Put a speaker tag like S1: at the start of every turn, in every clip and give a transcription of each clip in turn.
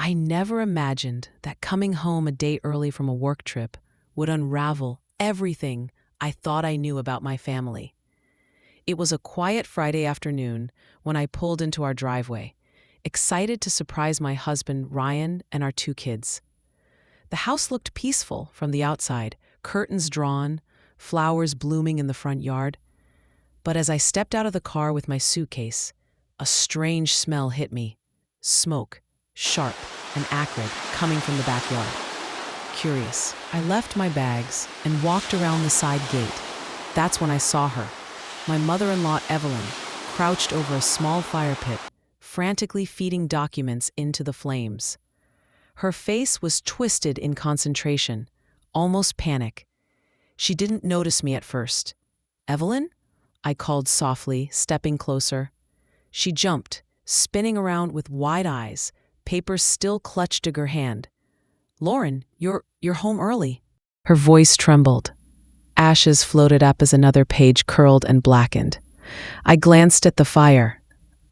S1: I never imagined that coming home a day early from a work trip would unravel everything I thought I knew about my family. It was a quiet Friday afternoon when I pulled into our driveway, excited to surprise my husband, Ryan, and our two kids. The house looked peaceful from the outside, curtains drawn, flowers blooming in the front yard. But as I stepped out of the car with my suitcase, a strange smell hit me. Smoke, sharp and acrid, coming from the backyard. Curious, I left my bags and walked around the side gate. That's when I saw her, my mother-in-law Evelyn, crouched over a small fire pit, frantically feeding documents into the flames. Her face was twisted in concentration, almost panic. She didn't notice me at first. "Evelyn?" I called softly, stepping closer. She jumped, spinning around with wide eyes, papers still clutched to her hand. "Lauren, you're home early." Her voice trembled. Ashes floated up as another page curled and blackened. I glanced at the fire.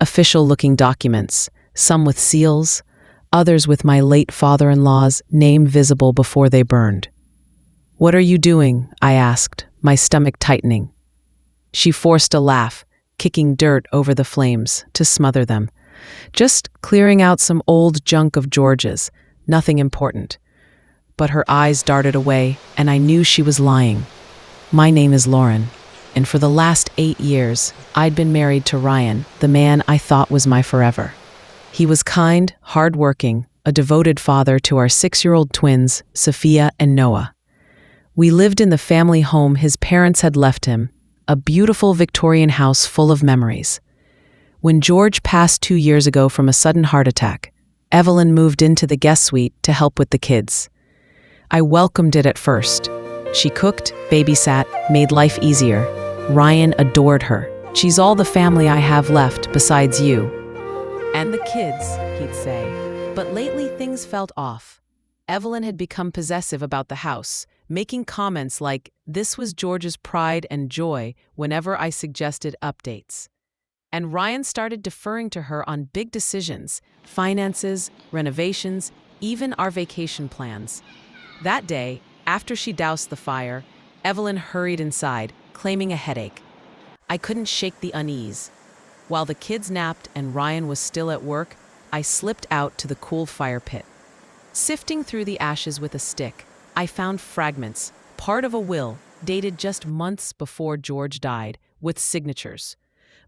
S1: Official-looking documents, some with seals, others with my late father-in-law's name visible before they burned. "What are you doing?" I asked, my stomach tightening. She forced a laugh, kicking dirt over the flames to smother them. "Just clearing out some old junk of George's, nothing important." But her eyes darted away, and I knew she was lying. My name is Lauren, and for the last 8 years, I'd been married to Ryan, the man I thought was my forever. He was kind, hard-working, a devoted father to our 6-year-old twins, Sophia and Noah. We lived in the family home his parents had left him, a beautiful Victorian house full of memories. When George passed 2 years ago from a sudden heart attack, Evelyn moved into the guest suite to help with the kids. I welcomed it at first. She cooked, babysat, made life easier. Ryan adored her. "She's all the family I have left besides you." "And the kids," he'd say. But lately things felt off. Evelyn had become possessive about the house, making comments like this was George's pride and joy whenever I suggested updates. And Ryan started deferring to her on big decisions, finances, renovations, even our vacation plans. That day, after she doused the fire, Evelyn hurried inside, claiming a headache. I couldn't shake the unease. While the kids napped and Ryan was still at work, I slipped out to the cool fire pit. Sifting through the ashes with a stick, I found fragments, part of a will, dated just months before George died, with signatures.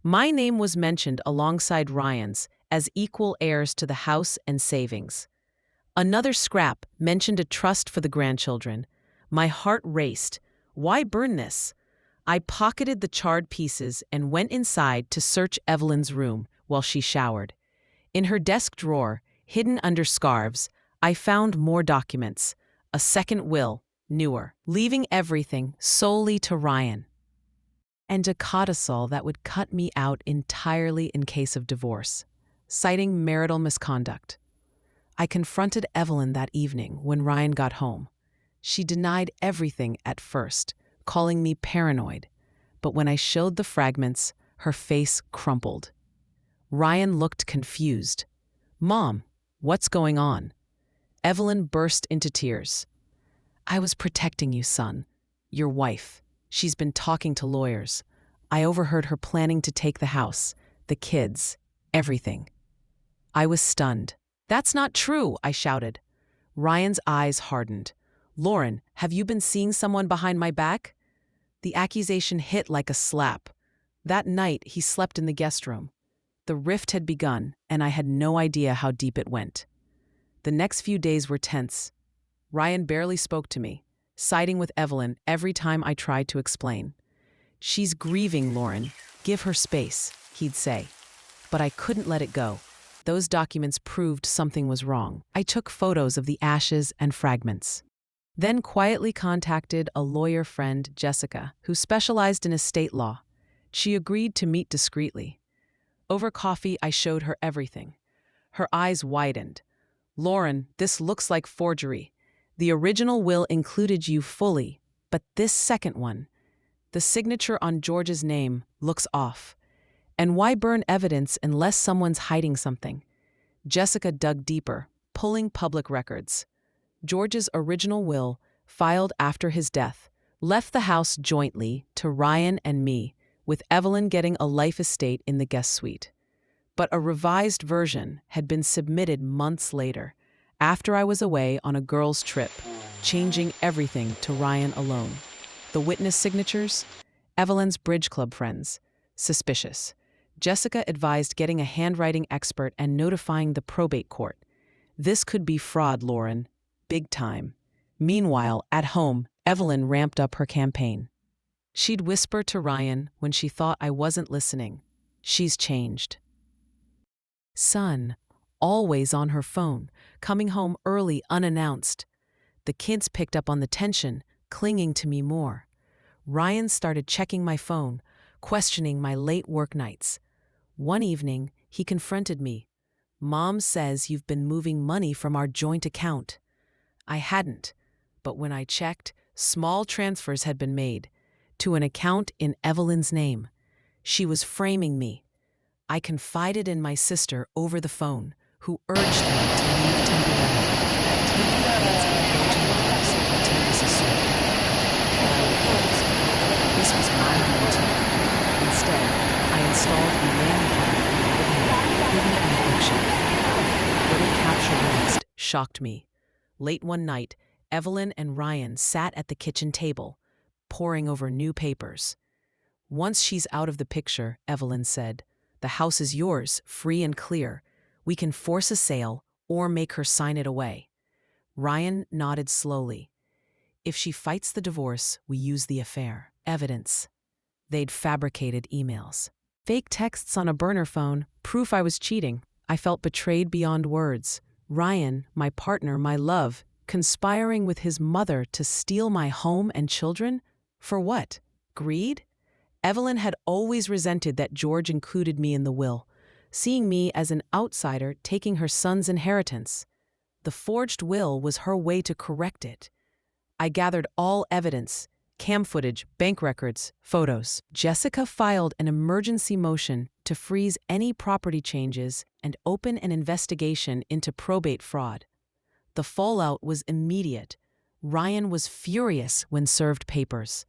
S1: My name was mentioned alongside Ryan's as equal heirs to the house and savings. Another scrap mentioned a trust for the grandchildren. My heart raced. Why burn this? I pocketed the charred pieces and went inside to search Evelyn's room while she showered. In her desk drawer, hidden under scarves, I found more documents, a second will, newer, leaving everything solely to Ryan. And a codicil that would cut me out entirely in case of divorce, citing marital misconduct. I confronted Evelyn that evening when Ryan got home. She denied everything at first, calling me paranoid. But when I showed the fragments, her face crumpled. Ryan looked confused. "Mom, what's going on?" Evelyn burst into tears. "I was protecting you, son. Your wife. She's been talking to lawyers. I overheard her planning to take the house, the kids, everything." I was stunned. "That's not true," I shouted. Ryan's eyes hardened. "Lauren, have you been seeing someone behind my back?" The accusation hit like a slap. That night, he slept in the guest room. The rift had begun, and I had no idea how deep it went. The next few days were tense. Ryan barely spoke to me, siding with Evelyn every time I tried to explain. "She's grieving, Lauren. Give her space," he'd say. But I couldn't let it go. Those documents proved something was wrong. I took photos of the ashes and fragments. Then quietly contacted a lawyer friend, Jessica, who specialized in estate law. She agreed to meet discreetly. Over coffee, I showed her everything. Her eyes widened. "Lauren, this looks like forgery. The original will included you fully, but this second one, the signature on George's name, looks off. And why burn evidence unless someone's hiding something?" Jessica dug deeper, pulling public records. George's original will, filed after his death, left the house jointly to Ryan and me, with Evelyn getting a life estate in the guest suite. But a revised version had been submitted months later, after I was away on a girls' trip, changing everything to Ryan alone. The witness signatures? Evelyn's bridge club friends. Suspicious. Jessica advised getting a handwriting expert and notifying the probate court. This could be fraud, Lauren. Big time. Meanwhile, at home, Evelyn ramped up her campaign. She'd whisper to Ryan when she thought I wasn't listening. She's changed. Son, always on her phone, coming home early unannounced. The kids picked up on the tension, clinging to me more. Ryan started checking my phone, questioning my late work nights. One evening, he confronted me. Mom says you've been moving money from our joint account. I hadn't, but when I checked, small transfers had been made to an account in Evelyn's name. She was framing me. I confided in my sister over the phone, who urged me to leave temporarily, take the kids and go to Mars until this is sorted. But I refused. This was my home too. Instead, I installed a nanny cam in the living room, hidden in the bookshelf. What it captured next shocked me. Late one night, Evelyn and Ryan sat at the kitchen table, poring over new papers. Once she's out of the picture, Evelyn said, the house is yours, free and clear. We can force a sale or make her sign it away. Ryan nodded slowly. If she fights the divorce, we use the affair. Evidence. They'd fabricated emails. Fake texts on a burner phone, proof I was cheating. I felt betrayed beyond words. Ryan, my partner, my love, conspiring with his mother to steal my home and children? For what? Greed? Evelyn had always resented that George included me in the will, seeing me as an outsider taking her son's inheritance. The forged will was her way to correct it. I gathered all evidence, cam footage, bank records, photos. Jessica filed an emergency motion to freeze any property changes and open an investigation into probate fraud. The fallout was immediate. Ryan was furious when served papers.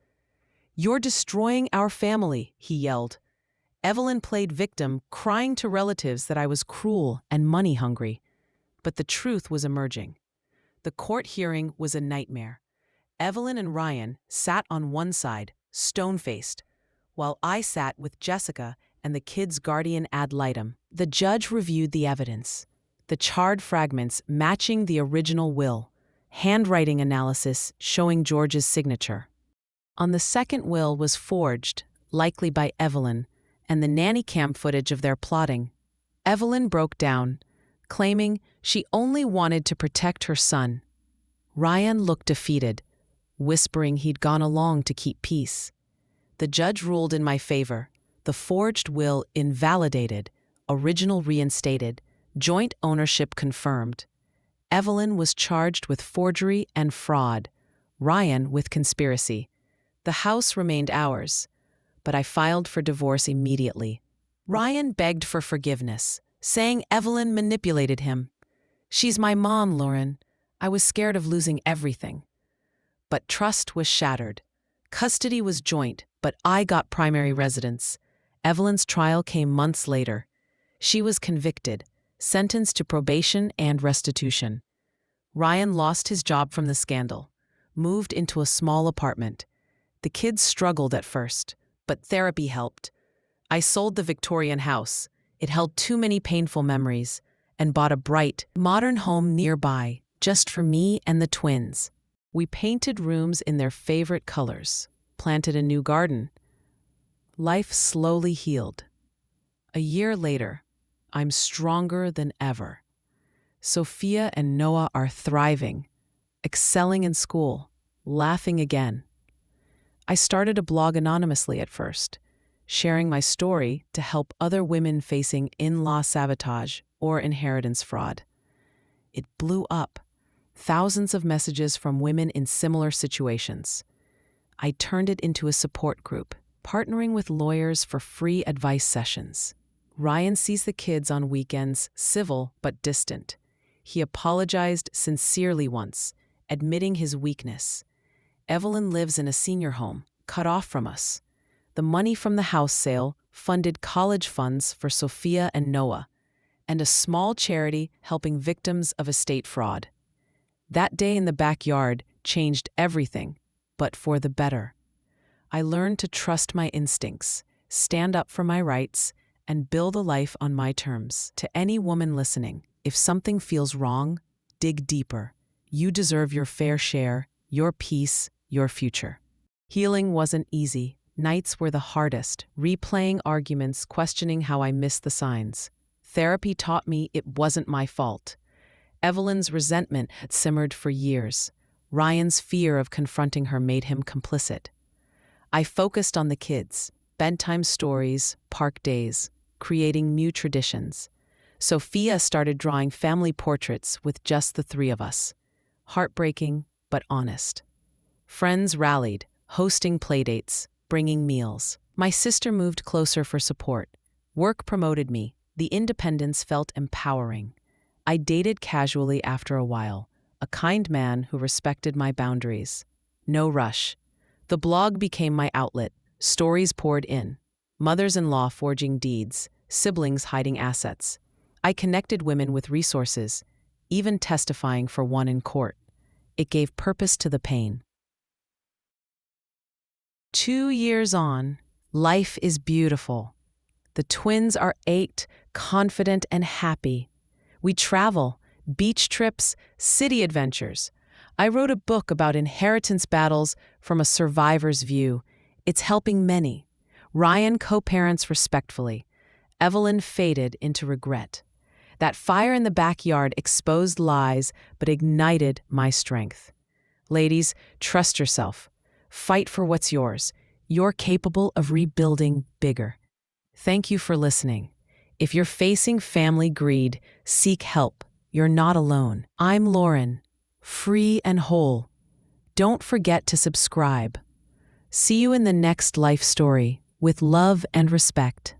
S1: "You're destroying our family," he yelled. Evelyn played victim, crying to relatives that I was cruel and money-hungry. But the truth was emerging. The court hearing was a nightmare. Evelyn and Ryan sat on one side, stone-faced, while I sat with Jessica and the kids' guardian ad litem. The judge reviewed the evidence, the charred fragments matching the original will, handwriting analysis showing George's signature. On the second will was forged, likely by Evelyn, and the nanny cam footage of their plotting. Evelyn broke down, claiming she only wanted to protect her son. Ryan looked defeated, whispering he'd gone along to keep peace. The judge ruled in my favor. The forged will invalidated, original reinstated, joint ownership confirmed. Evelyn was charged with forgery and fraud, Ryan with conspiracy. The house remained ours, but I filed for divorce immediately. Ryan begged for forgiveness, saying Evelyn manipulated him. "She's my mom, Lauren. I was scared of losing everything." But trust was shattered. Custody was joint, but I got primary residence. Evelyn's trial came months later. She was convicted, sentenced to probation and restitution. Ryan lost his job from the scandal, moved into a small apartment. The kids struggled at first, but therapy helped. I sold the Victorian house. It held too many painful memories, and bought a bright, modern home nearby, just for me and the twins. We painted rooms in their favorite colors, planted a new garden. Life slowly healed. A year later, I'm stronger than ever. Sophia and Noah are thriving, excelling in school, laughing again. I started a blog anonymously at first, sharing my story to help other women facing in-law sabotage or inheritance fraud. It blew up. Thousands of messages from women in similar situations. I turned it into a support group, partnering with lawyers for free advice sessions. Ryan sees the kids on weekends, civil but distant. He apologized sincerely once, admitting his weakness. Evelyn lives in a senior home, cut off from us. The money from the house sale funded college funds for Sophia and Noah, and a small charity helping victims of estate fraud. That day in the backyard changed everything, but for the better. I learned to trust my instincts, stand up for my rights, and build a life on my terms. To any woman listening, if something feels wrong, dig deeper. You deserve your fair share, your peace, your future. Healing wasn't easy. Nights were the hardest, replaying arguments, questioning how I missed the signs. Therapy taught me it wasn't my fault. Evelyn's resentment had simmered for years. Ryan's fear of confronting her made him complicit. I focused on the kids, bedtime stories, park days, creating new traditions. Sophia started drawing family portraits with just the three of us. Heartbreaking, but honest. Friends rallied, hosting playdates, bringing meals. My sister moved closer for support. Work promoted me. The independence felt empowering. I dated casually after a while, a kind man who respected my boundaries. No rush. The blog became my outlet. Stories poured in. Mothers-in-law forging deeds, siblings hiding assets. I connected women with resources, even testifying for one in court. It gave purpose to the pain. 2 years on, life is beautiful. The twins are 8, confident and happy. We travel, beach trips, city adventures. I wrote a book about inheritance battles from a survivor's view. It's helping many. Ryan co-parents respectfully. Evelyn faded into regret. That fire in the backyard exposed lies but ignited my strength. Ladies, trust yourself. Fight for what's yours. You're capable of rebuilding bigger. Thank you for listening. If you're facing family greed, seek help. You're not alone. I'm Lauren, free and whole. Don't forget to subscribe. See you in the next life story with love and respect.